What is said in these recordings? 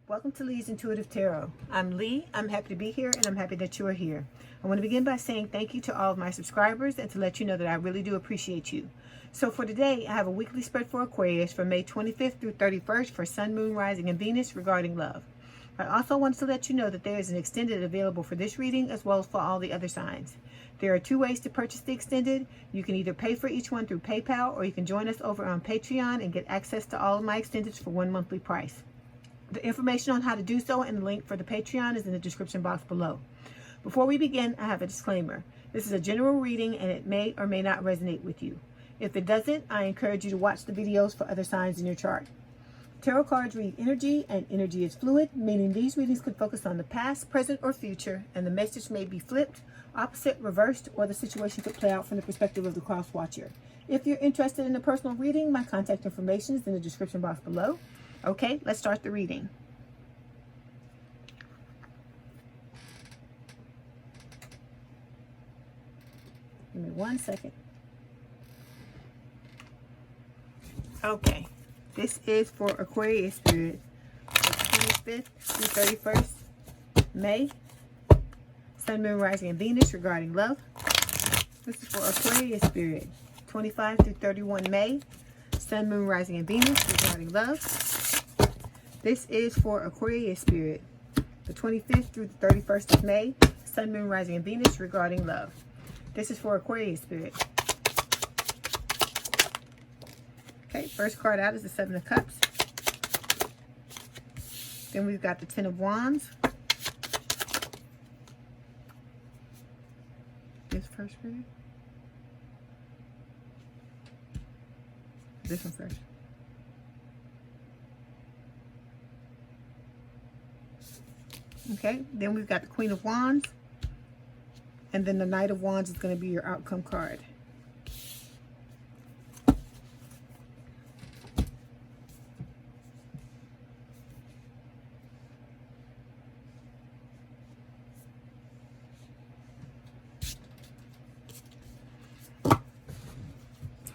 Welcome to Leigh's Intuitive Tarot. I'm Leigh. I'm happy to be here, and I'm happy that you are here. I want to begin by saying thank you to all of my subscribers and to let you know that I really do appreciate you. So for today, I have a weekly spread for Aquarius from May 25th through 31st for Sun, Moon, Rising, and Venus regarding love. I also wanted to let you know that there is an extended available for this reading as well as for all the other signs. There are two ways to purchase the extended. You can either pay for each one through PayPal, or you can join us over on Patreon and get access to all of my extendeds for one monthly price. The information on how to do so and the link for the Patreon is in the description box below. Before we begin, I have a disclaimer. This is a general reading and it may or may not resonate with you. If it doesn't, I encourage you to watch the videos for other signs in your chart. Tarot cards read energy, and energy is fluid, meaning these readings could focus on the past, present, or future, and the message may be flipped, opposite, reversed, or the situation could play out from the perspective of the cross watcher. If you're interested in a personal reading, my contact information is in the description box below. Okay, let's start the reading. Give me 1 second. Okay, this is for Aquarius Spirit, the 25th through 31st May. Sun, Moon, Rising, and Venus regarding love. This is for Aquarius Spirit, 25 through 31 May. Sun, Moon, Rising, and Venus regarding love. This is for Aquarius Spirit, the 25th through the 31st of May, Sun, Moon, Rising, and Venus regarding love. This is for Aquarius Spirit. Okay, first card out is the Seven of Cups. Then we've got the Ten of Wands. This first Spirit. This one first. Okay, then we've got the Queen of Wands, and then the Knight of Wands is going to be your outcome card.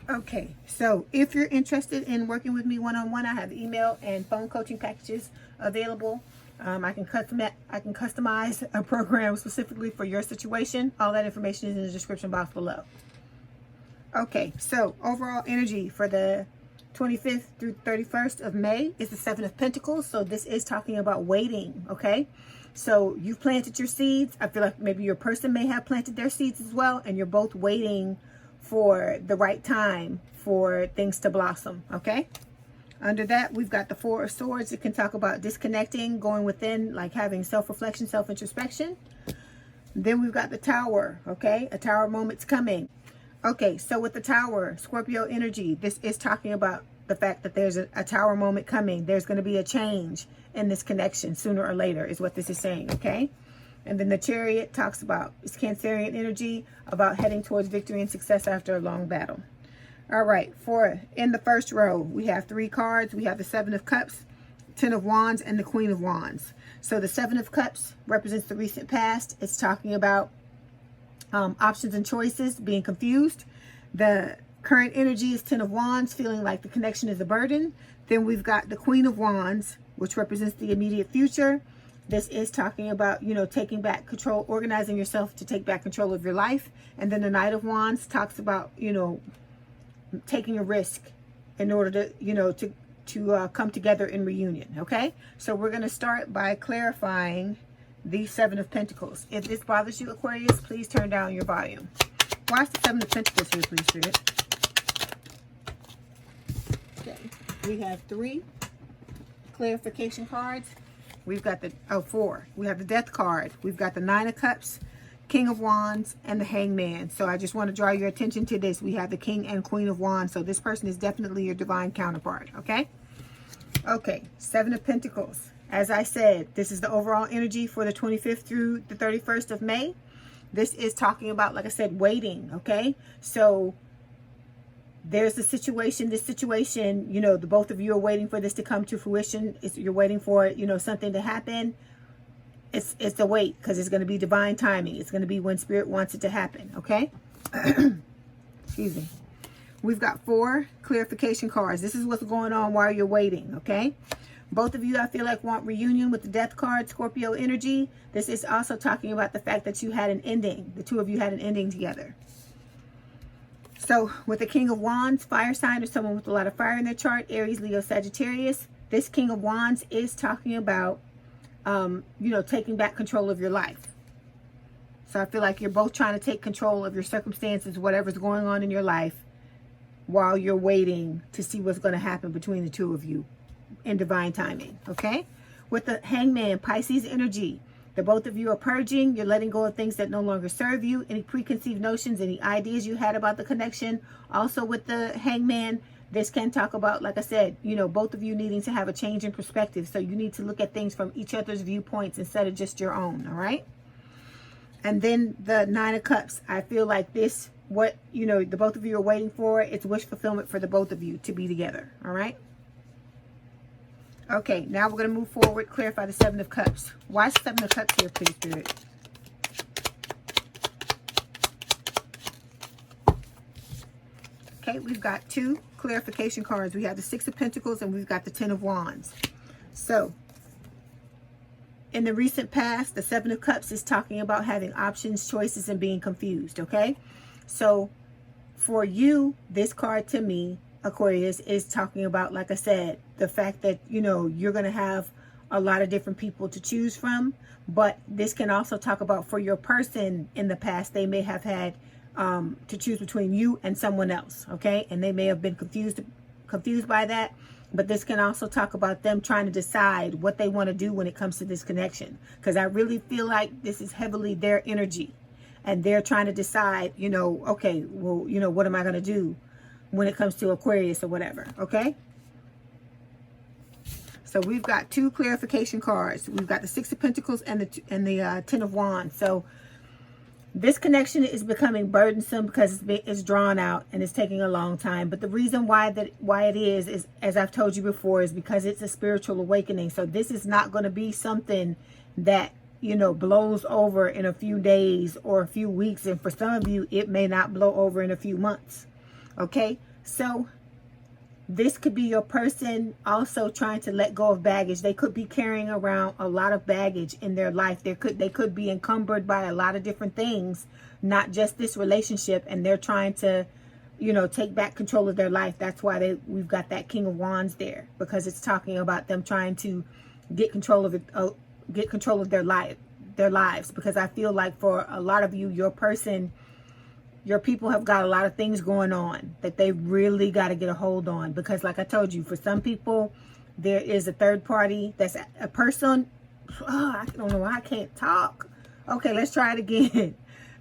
Okay, so if you're interested in working with me one-on-one, I have email and phone coaching packages available. I can customize a program specifically for your situation. All that information is in the description box below. Okay, so overall energy for the 25th through 31st of May is the Seven of Pentacles. So this is talking about waiting, okay? So you've planted your seeds. I feel like maybe your person may have planted their seeds as well, and you're both waiting for the right time for things to blossom, okay? Under that, we've got the Four of Swords. It can talk about disconnecting, going within, like having self-reflection, self-introspection. Then we've got the Tower, okay? A Tower moment's coming. Okay, so with the Tower, Scorpio energy, this is talking about the fact that there's a Tower moment coming. There's going to be a change in this connection sooner or later is what this is saying, okay? And then the Chariot talks about, it's Cancerian energy, about heading towards victory and success after a long battle. All right, in the first row, we have three cards. We have the Seven of Cups, Ten of Wands, and the Queen of Wands. So the Seven of Cups represents the recent past. It's talking about options and choices, being confused. The current energy is Ten of Wands, feeling like the connection is a burden. Then we've got the Queen of Wands, which represents the immediate future. This is talking about, you know, taking back control, organizing yourself to take back control of your life. And then the Knight of Wands talks about, you know, taking a risk in order to, you know, to come together in reunion. Okay, so we're going to start by clarifying the Seven of Pentacles. If this bothers you, Aquarius, please turn down your volume. Watch the Seven of Pentacles here, please, Spirit. Okay, we have three clarification cards. We've got the four. We have the Death card. We've got the Nine of Cups, King of Wands, and the Hangman. So I just want to draw your attention to this. We have the King and Queen of Wands. So this person is definitely your divine counterpart, okay? Okay, Seven of Pentacles. As I said, this is the overall energy for the 25th through the 31st of May. This is talking about, like I said, waiting, okay? So there's a situation, this situation, you know, the both of you are waiting for this to come to fruition. You're waiting for, you know, something to happen. It's a wait, because it's going to be divine timing. It's going to be when Spirit wants it to happen, okay? Excuse me. We've got four clarification cards. This is what's going on while you're waiting, okay? Both of you, I feel like, want reunion with the Death card, Scorpio energy. This is also talking about the fact that you had an ending. The two of you had an ending together. So with the King of Wands, fire sign or someone with a lot of fire in their chart, Aries, Leo, Sagittarius, this King of Wands is talking about, you know, taking back control of your life. So I feel like you're both trying to take control of your circumstances, whatever's going on in your life, while you're waiting to see what's going to happen between the two of you in divine timing, okay? With the Hangman, Pisces energy, the both of you are purging. You're letting go of things that no longer serve you, any preconceived notions, any ideas you had about the connection. Also with the Hangman, this can talk about, like I said, you know, both of you needing to have a change in perspective. So you need to look at things from each other's viewpoints instead of just your own, all right? And then the Nine of Cups, I feel like this, what, you know, the both of you are waiting for, it's wish fulfillment for the both of you to be together, all right? Okay, now we're going to move forward, clarify the Seven of Cups. Why is Seven of Cups here, please, Spirit? Okay, we've got two clarification cards. We have the Six of Pentacles and we've got the Ten of Wands. So, in the recent past, the Seven of Cups is talking about having options, choices, and being confused, okay? So, for you, this card to me, Aquarius, is talking about, like I said, the fact that, you know, you're going to have a lot of different people to choose from. But this can also talk about for your person in the past, they may have had to choose between you and someone else, okay? And they may have been confused by that. But this can also talk about them trying to decide what they want to do when it comes to this connection. Because I really feel like this is heavily their energy. And they're trying to decide, you know, okay, well, you know, what am I going to do when it comes to Aquarius or whatever, okay? So we've got two clarification cards. We've got the Six of Pentacles and the Ten of Wands. So this connection is becoming burdensome because it's drawn out and it's taking a long time. But the reason why it is, as I've told you before, is because it's a spiritual awakening. So this is not going to be something that, you know, blows over in a few days or a few weeks. And for some of you, it may not blow over in a few months. Okay, so this could be your person also trying to let go of baggage. They could be carrying around a lot of baggage in their life. They could be encumbered by a lot of different things, not just this relationship, and they're trying to, you know, take back control of their life. That's why we've got that King of Wands there, because it's talking about them trying to get control of it, get control of their lives. Because I feel like for a lot of you, your person, your people have got a lot of things going on that they really got to get a hold on. Because like I told you, for some people, there is a third party that's a person. Oh, I don't know why I can't talk. Okay, let's try it again.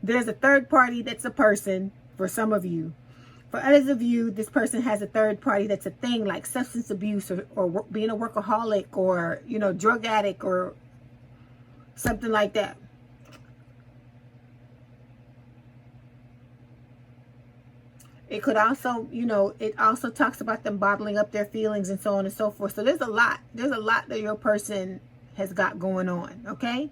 There's a third party that's a person for some of you. For others of you, this person has a third party that's a thing like substance abuse or being a workaholic or, you know, drug addict or something like that. It could also, you know, it also talks about them bottling up their feelings and so on and so forth. So there's a lot that your person has got going on, okay?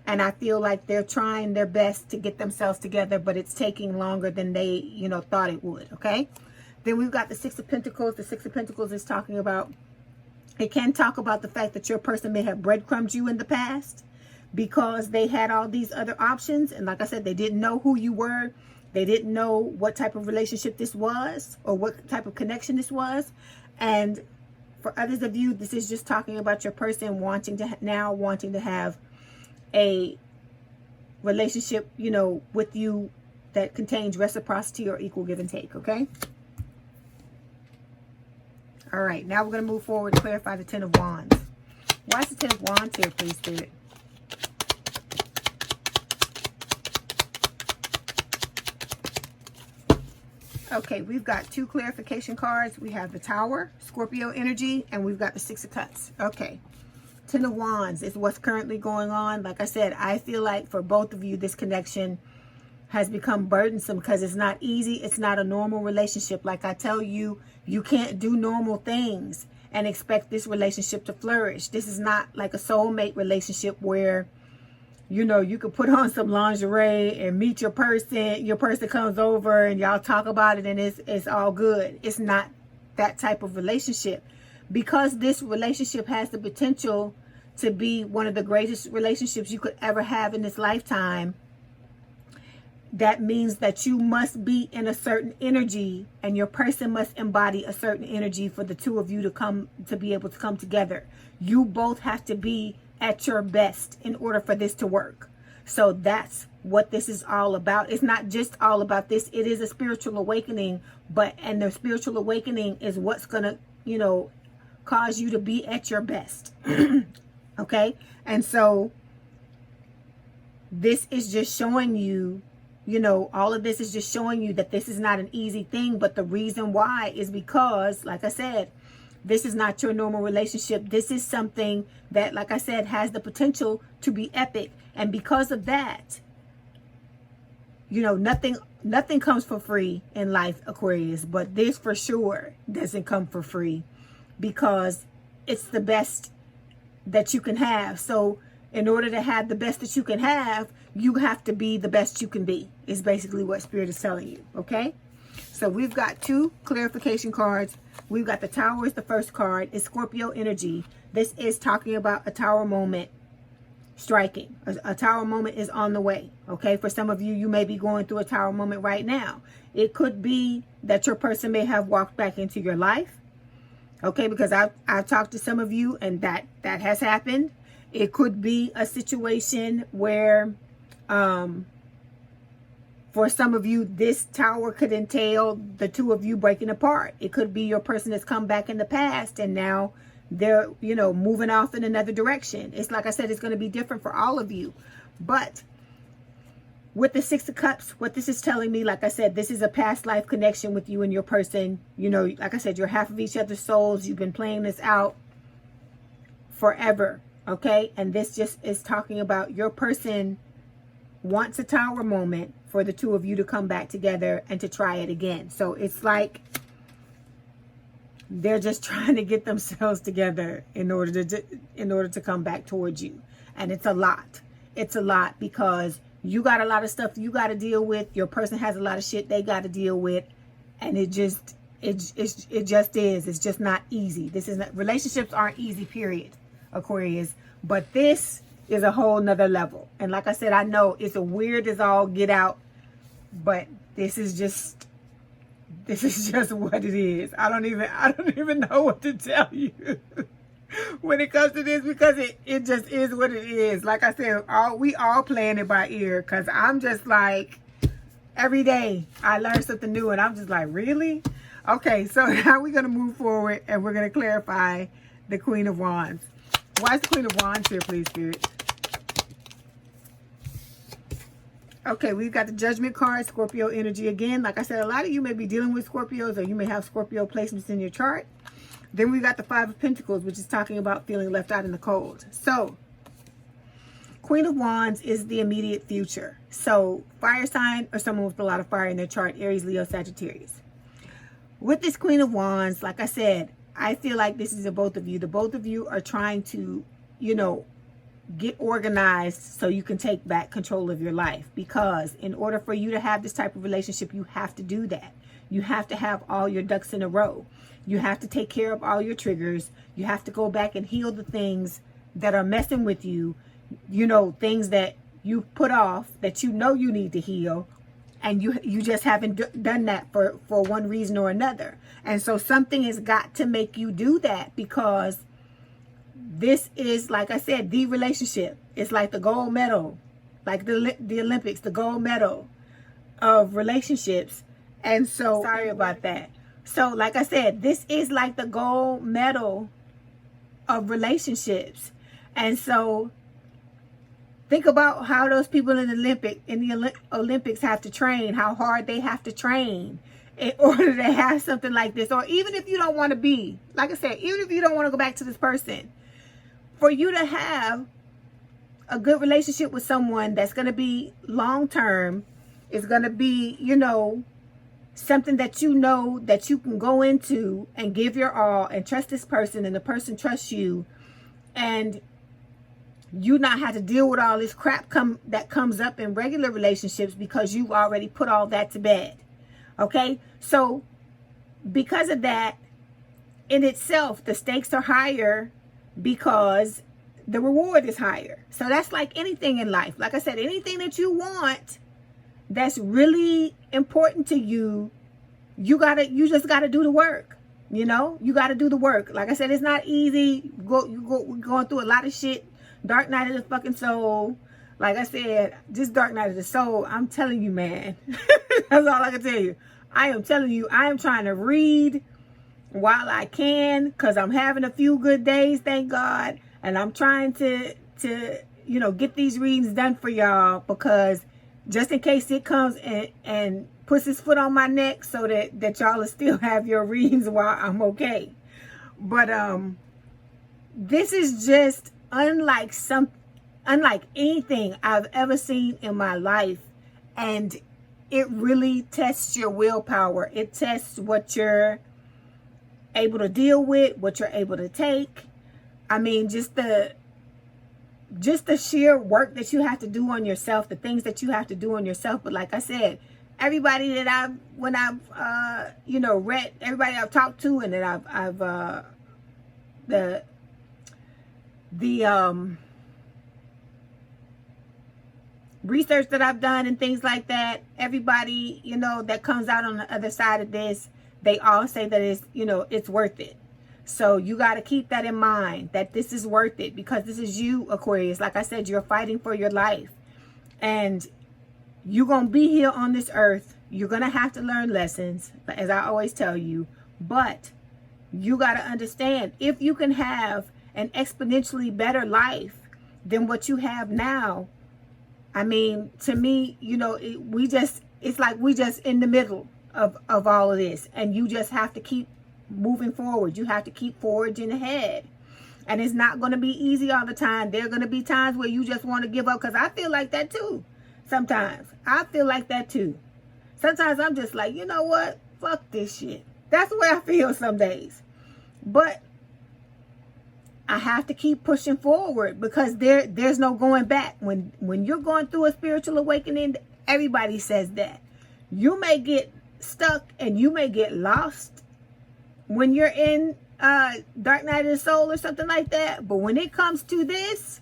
And I feel like they're trying their best to get themselves together, but it's taking longer than they, you know, thought it would, okay? Then we've got the Six of Pentacles. The Six of Pentacles is talking about, it can talk about the fact that your person may have breadcrumbed you in the past because they had all these other options. And like I said, they didn't know who you were. They didn't know what type of relationship this was or what type of connection this was. And for others of you, this is just talking about your person wanting to have a relationship, you know, with you that contains reciprocity or equal give and take, okay? All right, now we're going to move forward to clarify the Ten of Wands. Why is the Ten of Wands here, please, Spirit? Okay, we've got two clarification cards. We have the Tower, Scorpio energy, and we've got the Six of Cups. Okay, Ten of Wands is what's currently going on. Like I said, I feel like for both of you, this connection has become burdensome because it's not easy. It's not a normal relationship. Like I tell you, you can't do normal things and expect this relationship to flourish. This is not like a soulmate relationship where, you know, you could put on some lingerie and meet your person comes over and y'all talk about it and it's all good. It's not that type of relationship. because this relationship has the potential to be one of the greatest relationships you could ever have in this lifetime, that means that you must be in a certain energy, and your person must embody a certain energy for the two of you to be able to come together. You both have to be at your best in order for this to work. So that's what this is all about. It's not just all about this. It is a spiritual awakening, and the spiritual awakening is what's gonna, cause you to be at your best. Okay? And so this is just showing you, all of this is just showing you that this is not an easy thing. But the reason why is because, like I said, this is not your normal relationship. This is something that, like I said, has the potential to be epic. And because of that, nothing comes for free in life, Aquarius. But this for sure doesn't come for free, because it's the best that you can have. So in order to have the best that you can have, you have to be the best you can be, is basically what Spirit is telling you. Okay? So we've got 2 clarification cards. We've got the Tower is the first card. It's Scorpio energy. This is talking about a Tower moment striking. A Tower moment is on the way. Okay? For some of you, you may be going through a Tower moment right now. It could be that your person may have walked back into your life. Okay? Because I've talked to some of you, and that has happened. It could be a situation where, for some of you, this Tower could entail the two of you breaking apart. It could be your person has come back in the past, and now they're, moving off in another direction. It's like I said, it's going to be different for all of you. But with the 6 of Cups, what this is telling me, like I said, this is a past life connection with you and your person. Like I said, you're half of each other's souls. You've been playing this out forever. Okay? And this just is talking about your person wants a Tower moment for the two of you to come back together and to try it again. So it's like they're just trying to get themselves together in order to come back towards you. And it's a lot. It's a lot, because you got a lot of stuff you got to deal with. Your person has a lot of shit they got to deal with. And it just is. It's just not easy. Relationships aren't easy, period, Aquarius. But this is a whole nother level. And like I said, I know it's a weird as all get out, but this is just what it is. I don't even know what to tell you when it comes to this, because it just is what it is. Like I said, we all playing it by ear, because I'm just like, every day I learn something new, and I'm just like, really? Okay, so now we're going to move forward, and we're going to clarify the Queen of Wands. Why is the Queen of Wands here, please, Spirit? Okay, we've got the Judgment card, Scorpio energy again. Like I said, a lot of you may be dealing with Scorpios, or you may have Scorpio placements in your chart. Then we got the 5 of Pentacles, which is talking about feeling left out in the cold. So, Queen of Wands is the immediate future. So, fire sign, or someone with a lot of fire in their chart, Aries, Leo, Sagittarius. With this Queen of Wands, like I said, I feel like this is the both of you. The both of you are trying to, get organized so you can take back control of your life. Because in order for you to have this type of relationship, you have to do that. You have to have all your ducks in a row. You have to take care of all your triggers. You have to go back and heal the things that are messing with you. Things that you put off that you need to heal. And you just haven't done that for one reason or another. And so something has got to make you do that, because this is, like I said, the relationship. It's like the gold medal, like the Olympics, the gold medal of relationships. And so, sorry about that. So, like I said, this is like the gold medal of relationships. And so, think about how those people in the Olympics have to train, how hard they have to train in order to have something like this. Or even if you don't want to be, like I said, even if you don't want to go back to this person, for you to have a good relationship with someone that's going to be long-term, is going to be, something that that you can go into and give your all and trust this person, and the person trusts you, and you not have to deal with all this crap that comes up in regular relationships, because you've already put all that to bed. Okay? So because of that, in itself, the stakes are higher because the reward is higher. So that's like anything in life. Like I said, anything that you want that's really important to you, you just gotta do the work. You know, you gotta do the work. Like I said, it's not easy. We're going through a lot of shit. Dark night of the fucking soul. Like I said, this dark night of the soul, I'm telling you, man. That's all I can tell you. I am telling you, I am trying to read while I can, because I'm having a few good days, thank God. And I'm trying to you know, get these readings done for y'all, because just in case it comes and puts his foot on my neck, so that y'all will still have your readings while I'm okay. But this is just unlike anything I've ever seen in my life. And it really tests your willpower. It tests what you're able to deal with, what you're able to take. I mean, just the sheer work that you have to do on yourself, the things that you have to do on yourself. But like I said, everybody that when I've you know, read, everybody I've talked to, and that I've the research that I've done and things like that, everybody, you know, that comes out on the other side of this, they all say that it's, you know, it's worth it. So you got to keep that in mind, that this is worth it, because this is you, Aquarius. Like I said, you're fighting for your life, and you're going to be here on this earth. You're going to have to learn lessons, as I always tell you, but you got to understand, if you can have an exponentially better life than what you have now, I mean, to me, you know, it's like we just in the middle of all of this, and you just have to keep moving forward. You have to keep forging ahead, and it's not going to be easy all the time. There are going to be times where you just want to give up, because I feel like that too. Sometimes I feel like that too. Sometimes I'm just like, you know what, fuck this shit. That's the way I feel some days. But I have to keep pushing forward, because there's no going back. When you're going through a spiritual awakening, everybody says that. You may get stuck and you may get lost when you're in Dark Night of the Soul or something like that. But when it comes to this,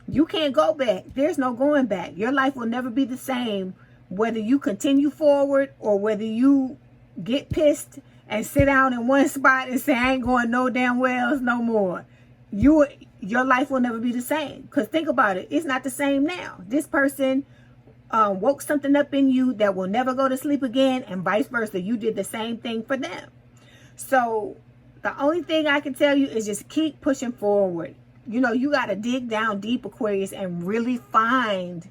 you can't go back. There's no going back. Your life will never be the same, whether you continue forward or whether you get pissed and sit down in one spot and say, I ain't going no damn wells no more. Your life will never be the same. Because think about it. It's not the same now. This person woke something up in you that will never go to sleep again, and vice versa. You did the same thing for them. So the only thing I can tell you is just keep pushing forward. You know, you got to dig down deep, Aquarius, and really find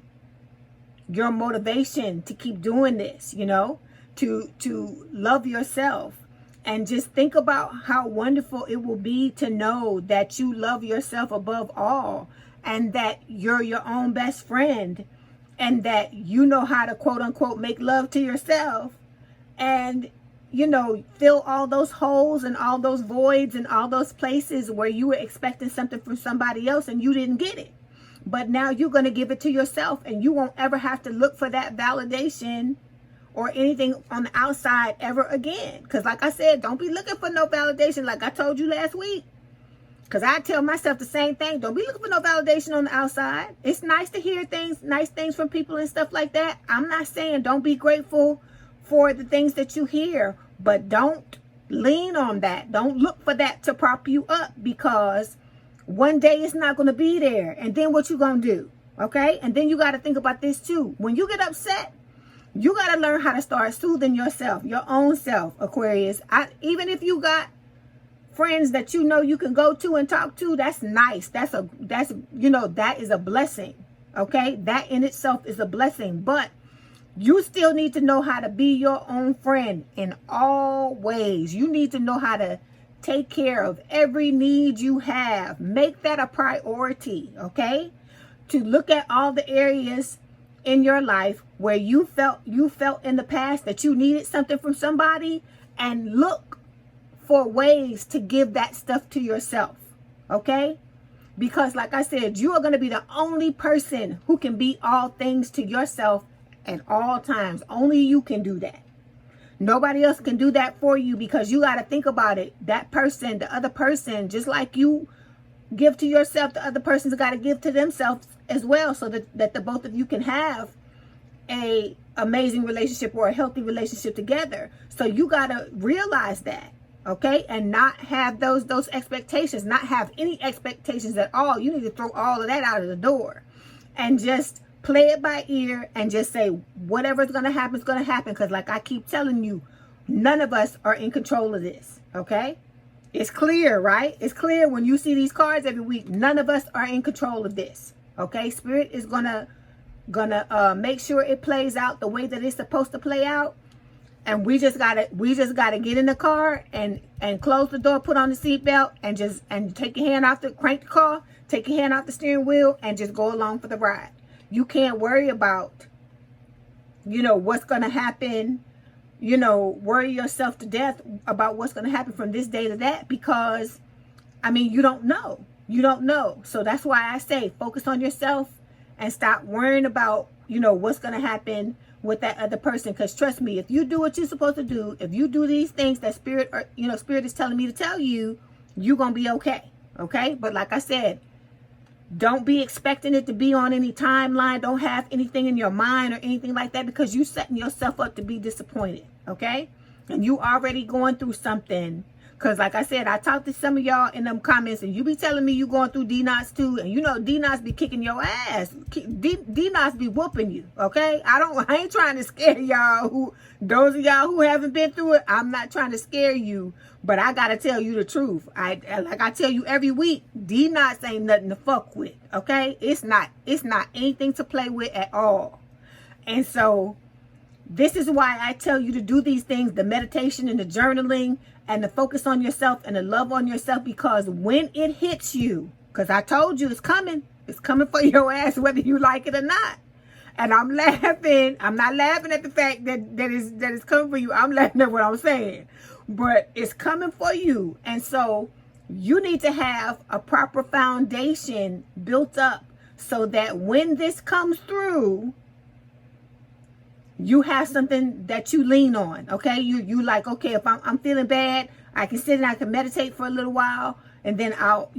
your motivation to keep doing this, you know, to love yourself. And just think about how wonderful it will be to know that you love yourself above all, and that you're your own best friend, and that you know how to, quote unquote, make love to yourself, and, you know, fill all those holes and all those voids and all those places where you were expecting something from somebody else and you didn't get it. But now you're going to give it to yourself, and you won't ever have to look for that validation or anything on the outside ever again. Because like I said, don't be looking for no validation, like I told you last week. Because I tell myself the same thing. Don't be looking for no validation on the outside. It's nice to hear things, nice things from people and stuff like that. I'm not saying don't be grateful for the things that you hear, but don't lean on that. Don't look for that to prop you up, because one day it's not going to be there. And then what you going to do? Okay? And then you got to think about this too. When you get upset, you got to learn how to start soothing yourself, your own self, Aquarius. Even if you got friends that you know you can go to and talk to, that's nice. That's you know, that is a blessing. Okay? That in itself is a blessing. But you still need to know how to be your own friend in all ways. You need to know how to take care of every need you have. Make that a priority, okay? To look at all the areas in your life where you felt in the past that you needed something from somebody, and look for ways to give that stuff to yourself, okay? Because like I said, you are going to be the only person who can be all things to yourself at all times. Only you can do that. Nobody else can do that for you, because you got to think about it. That person, the other person, just like you give to yourself, the other person's got to give to themselves as well, so that the both of you can have a amazing relationship or a healthy relationship together. So you got to realize that, okay? And not have those expectations, not have any expectations at all. You need to throw all of that out of the door and just play it by ear and just say whatever's going to happen is going to happen. Because like I keep telling you, none of us are in control of this, okay? It's clear, right? It's clear when you see these cards every week. None of us are in control of this, okay? Spirit is gonna make sure it plays out the way that it's supposed to play out. And we just gotta get in the car and close the door, put on the seatbelt, and take your hand off crank the car, take your hand off the steering wheel, and just go along for the ride. You can't worry about, what's gonna happen, worry yourself to death about what's gonna happen from this day to that, because you don't know. You don't know. So that's why I say focus on yourself and stop worrying about, what's going to happen with that other person. Because trust me, if you do what you're supposed to do, if you do these things that Spirit is telling me to tell you, you're going to be okay. Okay? But like I said, don't be expecting it to be on any timeline. Don't have anything in your mind or anything like that, because you're setting yourself up to be disappointed. Okay? And you already going through something. Because like I said, I talked to some of y'all in them comments, and you be telling me you going through D-Knots too. And D-Knots be kicking your ass. D-Knots be whooping you, okay? I ain't trying to scare y'all. Those of y'all who haven't been through it, I'm not trying to scare you. But I got to tell you the truth. Like I tell you every week, D-Knots ain't nothing to fuck with, okay? It's not anything to play with at all. And so this is why I tell you to do these things, the meditation and the journaling, and to focus on yourself and to love on yourself, because when it hits you, because I told you it's coming for your ass, whether you like it or not. And I'm laughing. I'm not laughing at the fact that it's coming for you. I'm laughing at what I'm saying. But it's coming for you. And so you need to have a proper foundation built up so that when this comes through, you have something that you lean on, okay? You like, okay, if I'm feeling bad, I can sit and I can meditate for a little while, and then I'll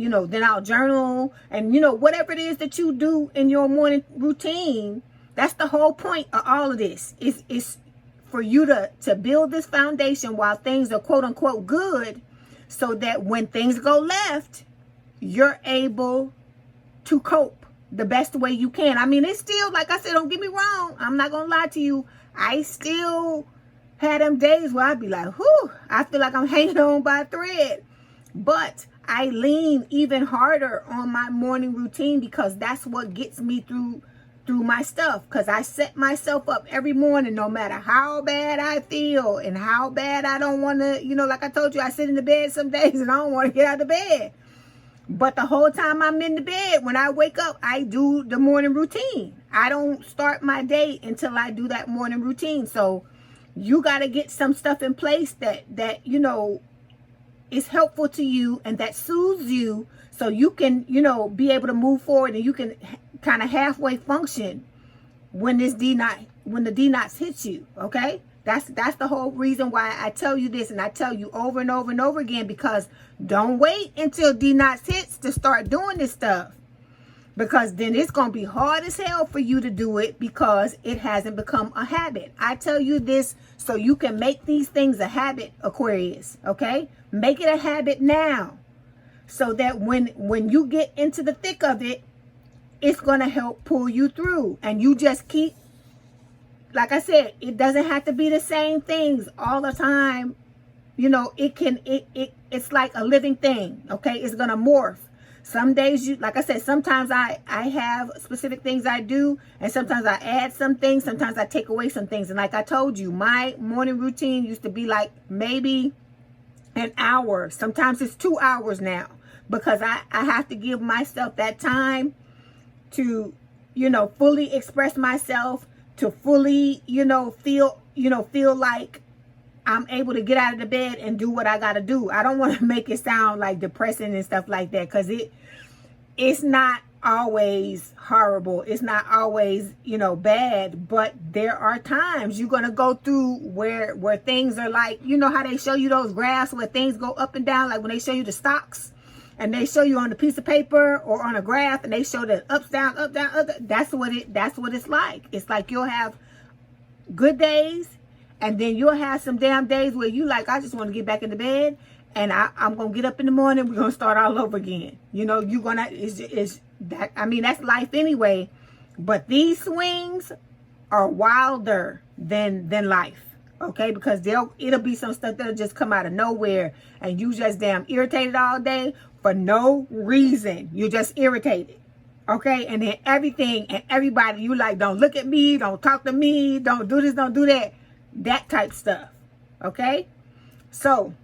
journal, and whatever it is that you do in your morning routine. That's the whole point of all of this. Is for you to build this foundation while things are quote unquote good, so that when things go left, you're able to cope the best way you can. It's still, like I said, don't get me wrong, I'm not gonna lie to you, I still had them days where I'd be like, whew, I feel like I'm hanging on by a thread. But I lean even harder on my morning routine, because that's what gets me through my stuff. Because I set myself up every morning, no matter how bad I feel and how bad I don't want to, like I told you, I sit in the bed some days and I don't want to get out of bed. But the whole time I'm in the bed, when I wake up, I do the morning routine. I don't start my day until I do that morning routine. So you got to get some stuff in place that is helpful to you and that soothes you, so you can, be able to move forward, and you can kind of halfway function when the D-Knots hits you, okay? That's the whole reason why I tell you this, and I tell you over and over and over again, because don't wait until D-Knots hits to start doing this stuff, because then it's going to be hard as hell for you to do it, because it hasn't become a habit. I tell you this so you can make these things a habit, Aquarius, okay? Make it a habit now, so that when you get into the thick of it, it's going to help pull you through. And you just keep, like I said, it doesn't have to be the same things all the time. It's like a living thing, okay? It's going to morph. Some days, like I said, sometimes I have specific things I do, and sometimes I add some things, sometimes I take away some things. And like I told you, my morning routine used to be like maybe an hour. Sometimes it's 2 hours now, because I have to give myself that time to, fully express myself, to fully, feel like I'm able to get out of the bed and do what I got to do. I don't want to make it sound like depressing and stuff like that, because it's not always horrible. It's not always, you know, bad, but there are times you're going to go through where things are like, you know how they show you those graphs where things go up and down, like when they show you the stocks and they show you on a piece of paper or on a graph and they show the ups, down, up, down, up. That's what it's like. It's like you'll have good days and then you'll have some damn days where you like, I just want to get back into bed and I'm going to get up in the morning. We're going to start all over again. You know, you're going to, is that, I mean, that's life anyway, but these swings are wilder than life. Okay, because it'll be some stuff that'll just come out of nowhere and you just damn irritated all day for no reason. You're just irritated. Okay, and then everything and everybody, you like, don't look at me, don't talk to me, don't do this, don't do that. That type stuff. Okay, so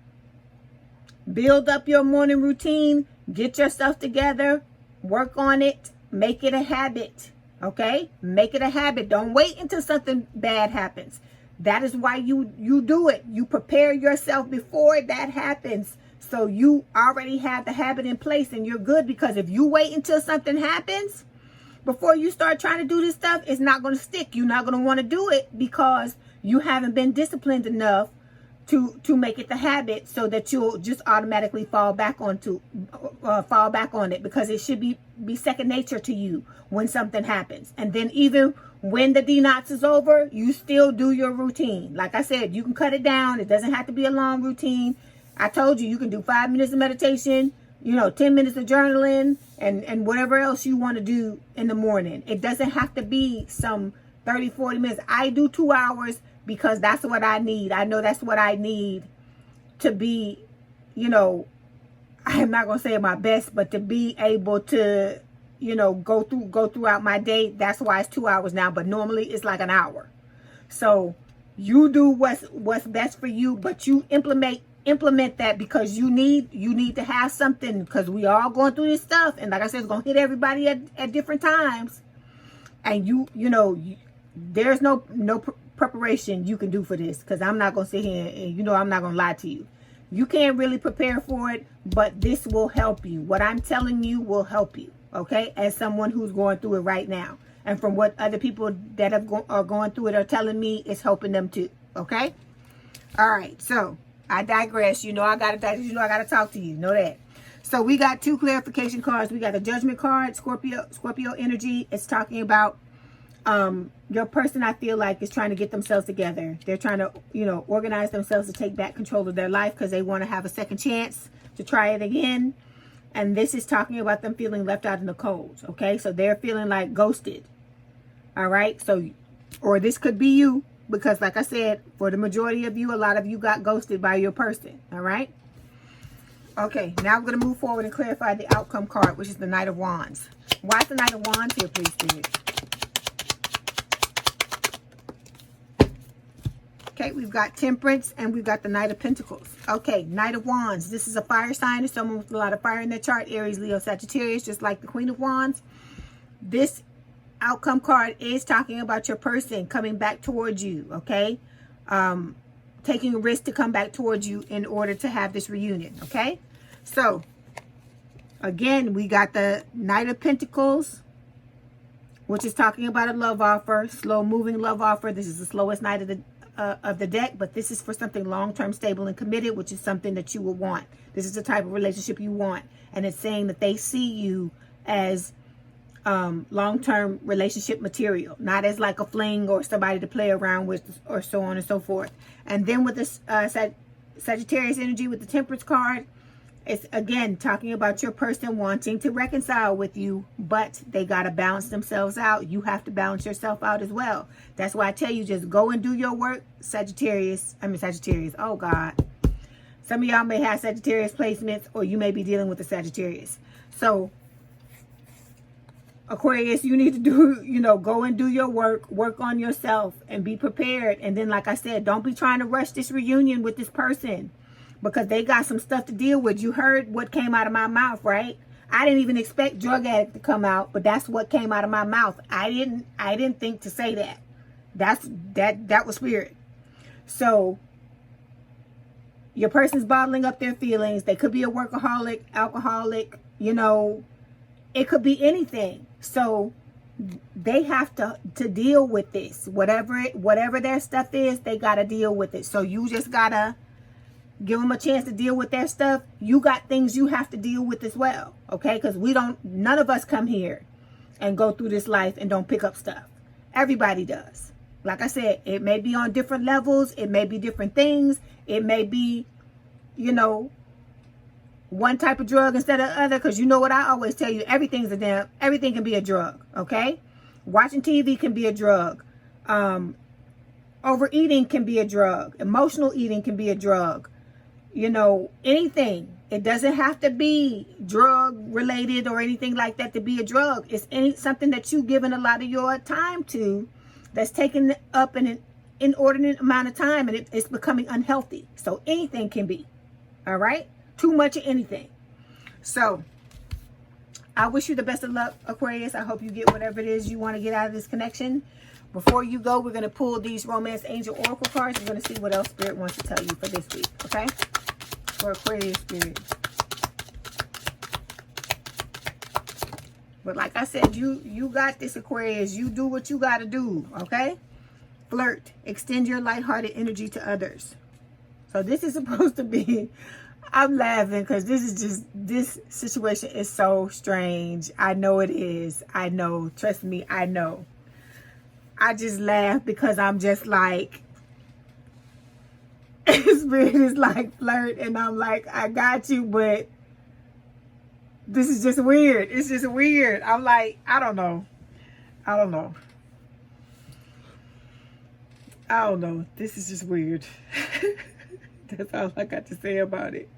build up your morning routine, get yourself together, work on it, make it a habit. Okay, make it a habit. Don't wait until something bad happens. That is why you do it. You prepare yourself before that happens. So you already have the habit in place and you're good, because if you wait until something happens before you start trying to do this stuff, it's not going to stick. You're not going to want to do it because you haven't been disciplined enough to make it the habit, so that you'll just automatically fall back on it, because it should be second nature to you when something happens. And then even when the D-knots is over, you still do your routine. Like I said, you can cut it down. It doesn't have to be a long routine. I told you, you can do 5 minutes of meditation, you know, 10 minutes of journaling, and whatever else you want to do in the morning. It doesn't have to be some 30, 40 minutes. I do 2 hours because that's what I need. I know that's what I need to be, you know, I'm not going to say my best, but to be able to, you know, go throughout my day. That's why it's 2 hours now, but normally it's like an hour. So you do what's best for you, but you implement that, because you need to have something, because we all going through this stuff, and like I said, it's going to hit everybody at different times. And you know, there's no preparation you can do for this, because I'm not going to sit here and, you know, I'm not going to lie to you. You can't really prepare for it, but this will help you. What I'm telling you will help you, okay? As someone who's going through it right now. And from what other people that are going through it are telling me, it's helping them too, okay? All right, so I digress. You know I got to talk to you. Know that. So we got 2 clarification cards. We got the Judgment card, Scorpio energy. It's talking about your person, I feel like, is trying to get themselves together. They're trying to, you know, organize themselves to take back control of their life, because they want to have a second chance to try it again. And this is talking about them feeling left out in the cold. Okay, so they're feeling like ghosted. All right, so, or this could be you, because like I said, for the majority of you, a lot of you got ghosted by your person. All right. Okay, now I'm going to move forward and clarify the outcome card, which is the Knight of Wands. Why is the Knight of Wands here, please, Spirit? Okay, we've got Temperance and we've got the Knight of Pentacles. Okay, Knight of Wands. This is a fire sign. It's someone with a lot of fire in their chart. Aries, Leo, Sagittarius, just like the Queen of Wands. This outcome card is talking about your person coming back towards you, okay? Taking a risk to come back towards you in order to have this reunion, okay? So, again, we got the Knight of Pentacles, which is talking about a love offer, slow-moving love offer. This is the slowest night of the deck, but this is for something long-term, stable, and committed, which is something that you will want. This is the type of relationship you want, and it's saying that they see you as long-term relationship material, not as like a fling or somebody to play around with, or so on and so forth. And then with this Sagittarius energy with the Temperance card, it's again talking about your person wanting to reconcile with you, but they got to balance themselves out. You have to balance yourself out as well. That's why I tell you, just go and do your work, Sagittarius. Oh God. Some of y'all may have Sagittarius placements, or you may be dealing with the Sagittarius. So Aquarius, you need to do, you know, go and do your work on yourself and be prepared. And then, like I said, don't be trying to rush this reunion with this person, because they got some stuff to deal with. You heard what came out of my mouth, right? I didn't even expect drug addict to come out, but that's what came out of my mouth. I didn't think to say that. That was spirit. So your person's bottling up their feelings. They could be a workaholic, alcoholic, you know, It could be anything. So they have to deal with this. Whatever their stuff is, they got to deal with it. So you just got to give them a chance to deal with their stuff. You got things you have to deal with as well. Okay? Because none of us come here and go through this life and don't pick up stuff. Everybody does. Like I said, it may be on different levels. It may be different things. It may be, you know, one type of drug instead of other. Because you know what I always tell you, everything can be a drug. Okay? Watching TV can be a drug. Overeating can be a drug. Emotional eating can be a drug. You know, anything. It doesn't have to be drug related or anything like that to be a drug. It's something that you've given a lot of your time to, that's taken up an inordinate amount of time, and it's becoming unhealthy. So anything can be. All right? Too much of anything. So I wish you the best of luck, Aquarius. I hope you get whatever it is you want to get out of this connection. Before you go, we're going to pull these Romance Angel Oracle cards. We're going to see what else Spirit wants to tell you for this week. Okay? For Aquarius Spirit. But like I said, you got this, Aquarius. You do what you got to do. Okay? Flirt. Extend your lighthearted energy to others. So this is supposed to be... I'm laughing because this situation is so strange. I know it is. I know. Trust me, I know. I just laugh because I'm just like, Spirit is like flirt, and I'm like, I got you, but this is just weird. It's just weird. I'm like, I don't know. This is just weird. That's all I got to say about it.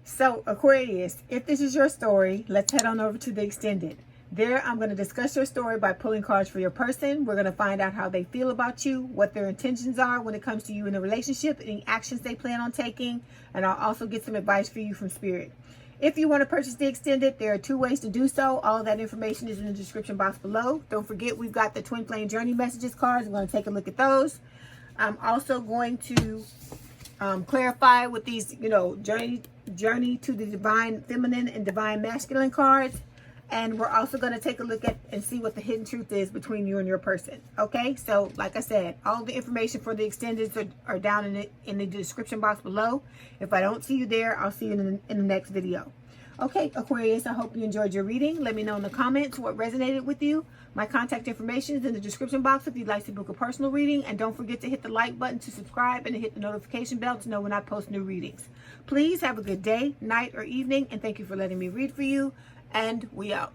So, Aquarius, if this is your story, let's head on over to the extended. There, I'm going to discuss your story by pulling cards for your person. We're going to find out how they feel about you, what their intentions are when it comes to you in a relationship, any actions they plan on taking, and I'll also get some advice for you from Spirit. If you want to purchase the extended, there are 2 ways to do so. All of that information is in the description box below. Don't forget, we've got the Twin Flame Journey Messages cards. I'm going to take a look at those. I'm also going to clarify with these, you know, journey to the Divine Feminine and Divine Masculine cards. And we're also going to take a look at and see what the hidden truth is between you and your person. Okay, so like I said, all the information for the extendeds are down in the description box below. If I don't see you there, I'll see you in the next video. Okay, Aquarius, I hope you enjoyed your reading. Let me know in the comments what resonated with you. My contact information is in the description box if you'd like to book a personal reading. And don't forget to hit the like button to subscribe and to hit the notification bell to know when I post new readings. Please have a good day, night, or evening. And thank you for letting me read for you. And we out.